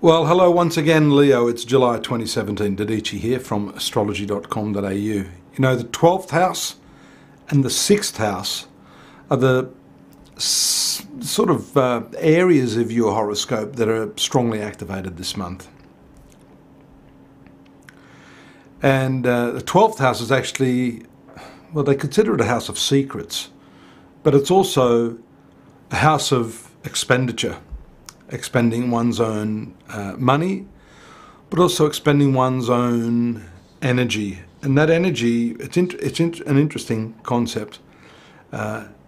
Well, hello once again, Leo. It's July 2017. Dadhichi here from astrology.com.au. You know, the 12th house and the 6th house are the sort of areas of your horoscope that are strongly activated this month. And the 12th house is actually, well, they consider it a house of secrets, but it's also a house of expenditure. Expending one's own money, but also expending one's own energy. And that energy, it's an interesting concept.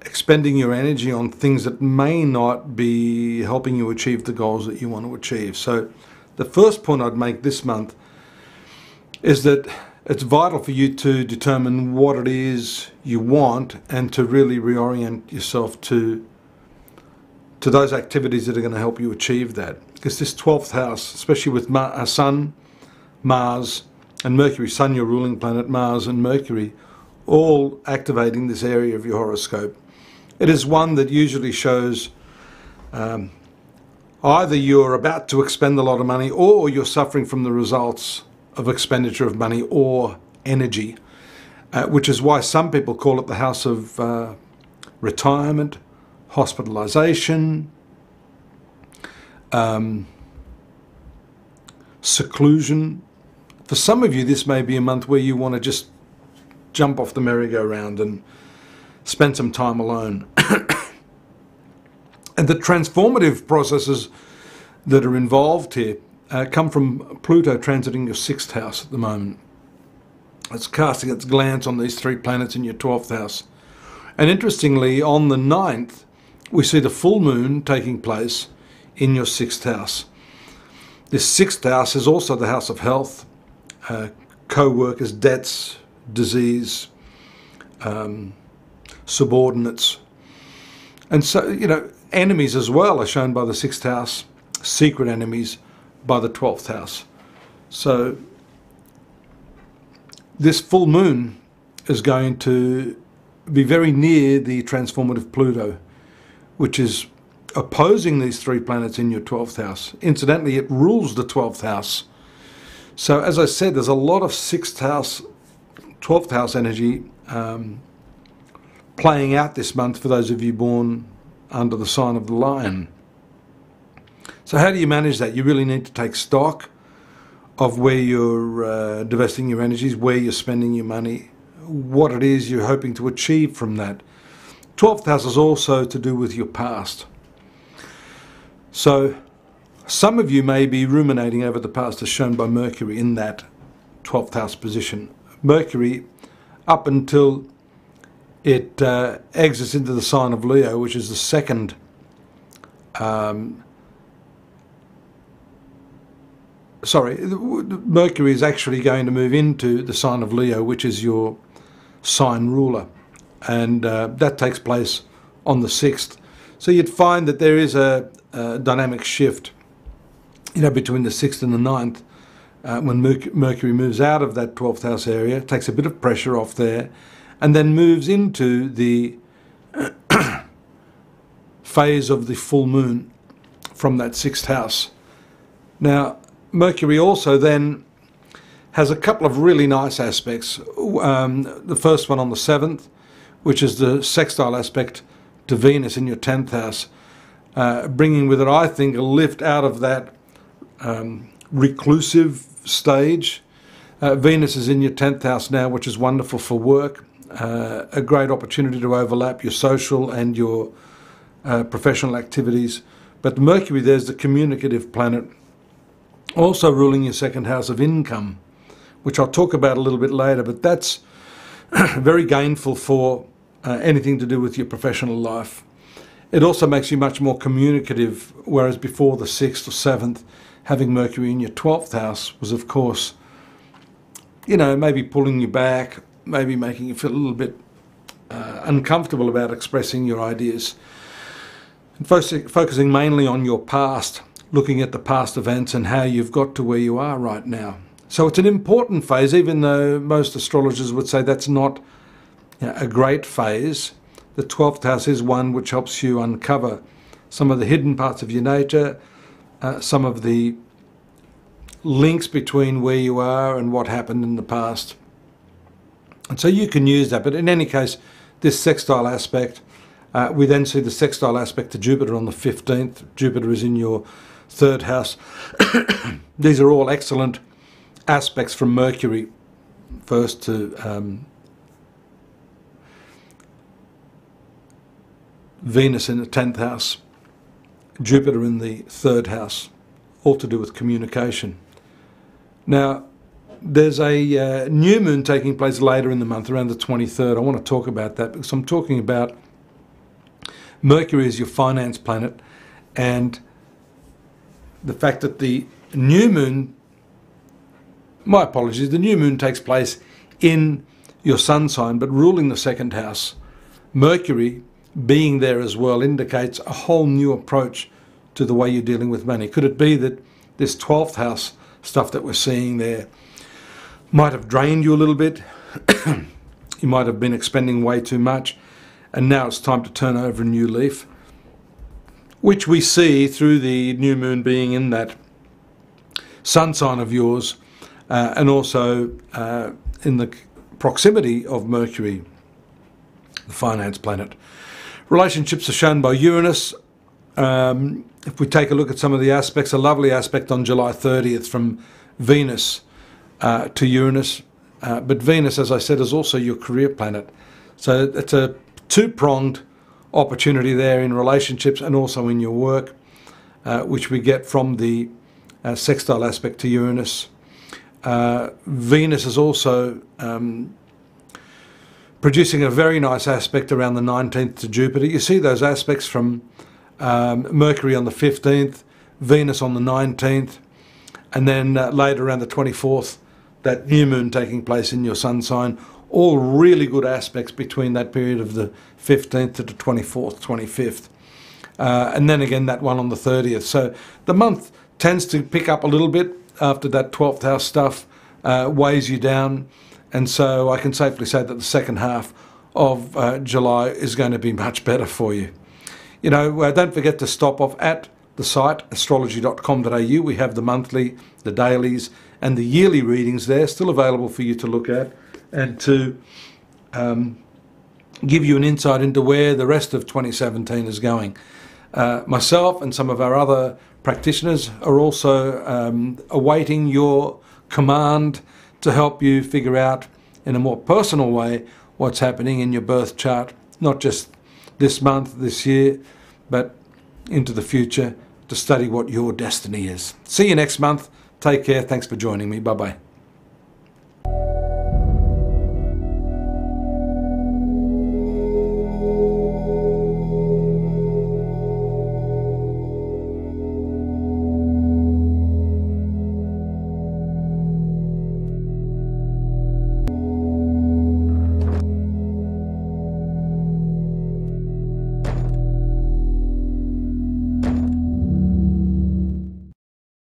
Expending your energy on things that may not be helping you achieve the goals that you want to achieve. So the first point I'd make this month is that it's vital for you to determine what it is you want and to really reorient yourself to those activities that are going to help you achieve that. Because this 12th house, especially with Sun, Mars and Mercury, Sun, your ruling planet, Mars and Mercury, all activating this area of your horoscope, it is one that usually shows either you're about to expend a lot of money or you're suffering from the results of expenditure of money or energy, which is why some people call it the house of retirement, hospitalization, seclusion. For some of you, this may be a month where you want to just jump off the merry-go-round and spend some time alone. And the transformative processes that are involved here come from Pluto transiting your 6th house at the moment. It's casting its glance on these 3 planets in your 12th house. And interestingly, on the 9th, we see the full moon taking place in your 6th house. This 6th house is also the house of health, co-workers, debts, disease, subordinates. And so, you know, enemies as well are shown by the 6th house, secret enemies by the 12th house. So this full moon is going to be very near the transformative Pluto, which is opposing these 3 planets in your 12th house. Incidentally, it rules the 12th house. So as I said, there's a lot of 6th house, 12th house energy playing out this month for those of you born under the sign of the Lion. So how do you manage that? You really need to take stock of where you're divesting your energies, where you're spending your money, what it is you're hoping to achieve from that. 12th house is also to do with your past. So some of you may be ruminating over the past as shown by Mercury in that 12th house position. Mercury, up until it exits into the sign of Leo, which is the second Mercury is actually going to move into the sign of Leo, which is your sign ruler. And that takes place on the 6th. So you'd find that there is a dynamic shift, you know, between the 6th and the 9th, when Mercury moves out of that 12th house area, takes a bit of pressure off there, and then moves into the phase of the full moon from that 6th house. Now, Mercury also then has a couple of really nice aspects. The first one on the 7th, which is the sextile aspect to Venus in your 10th house, bringing with it, I think, a lift out of that reclusive stage. Venus is in your 10th house now, which is wonderful for work, a great opportunity to overlap your social and your professional activities. But Mercury, there's the communicative planet, also ruling your 2nd house of income, which I'll talk about a little bit later, but that's very gainful for anything to do with your professional life. It also makes you much more communicative, whereas before the 6th or 7th, having Mercury in your 12th house was, of course, you know, maybe pulling you back, maybe making you feel a little bit uncomfortable about expressing your ideas. And focusing mainly on your past, looking at the past events and how you've got to where you are right now. So it's an important phase, even though most astrologers would say that's not a great phase. The 12th house is one which helps you uncover some of the hidden parts of your nature, some of the links between where you are and what happened in the past. And so you can use that. But in any case, this sextile aspect, we then see the sextile aspect to Jupiter on the 15th. Jupiter is in your 3rd house. These are all excellent aspects from Mercury, first to Venus in the 10th house, Jupiter in the 3rd house, all to do with communication. Now, there's a new moon taking place later in the month, around the 23rd. I want to talk about that because I'm talking about Mercury is your finance planet, and the fact that the new moon, my apologies, the new moon takes place in your sun sign, but ruling the 2nd house. Mercury being there as well indicates a whole new approach to the way you're dealing with money. Could it be that this 12th house stuff that we're seeing there might have drained you a little bit? You might have been expending way too much, and now it's time to turn over a new leaf, which we see through the new moon being in that sun sign of yours, and also in the proximity of Mercury, the finance planet. Relationships are shown by Uranus. If we take a look at some of the aspects, a lovely aspect on July 30th from Venus to Uranus. But Venus, as I said, is also your career planet. So it's a two-pronged opportunity there in relationships and also in your work, which we get from the sextile aspect to Uranus. Venus is also producing a very nice aspect around the 19th to Jupiter. You see those aspects from Mercury on the 15th, Venus on the 19th, and then later around the 24th, that new moon taking place in your sun sign. All really good aspects between that period of the 15th to the 24th, 25th. And then again, that one on the 30th. So the month tends to pick up a little bit after that 12th house stuff weighs you down. And so I can safely say that the second half of July is going to be much better for you. You know, don't forget to stop off at the site, astrology.com.au. We have the monthly, the dailies, and the yearly readings there, still available for you to look at and to give you an insight into where the rest of 2017 is going. Myself and some of our other practitioners are also awaiting your command to help you figure out in a more personal way what's happening in your birth chart, not just this month, this year, but into the future, to study what your destiny is. See you next month. Take care. Thanks for joining me. Bye-bye.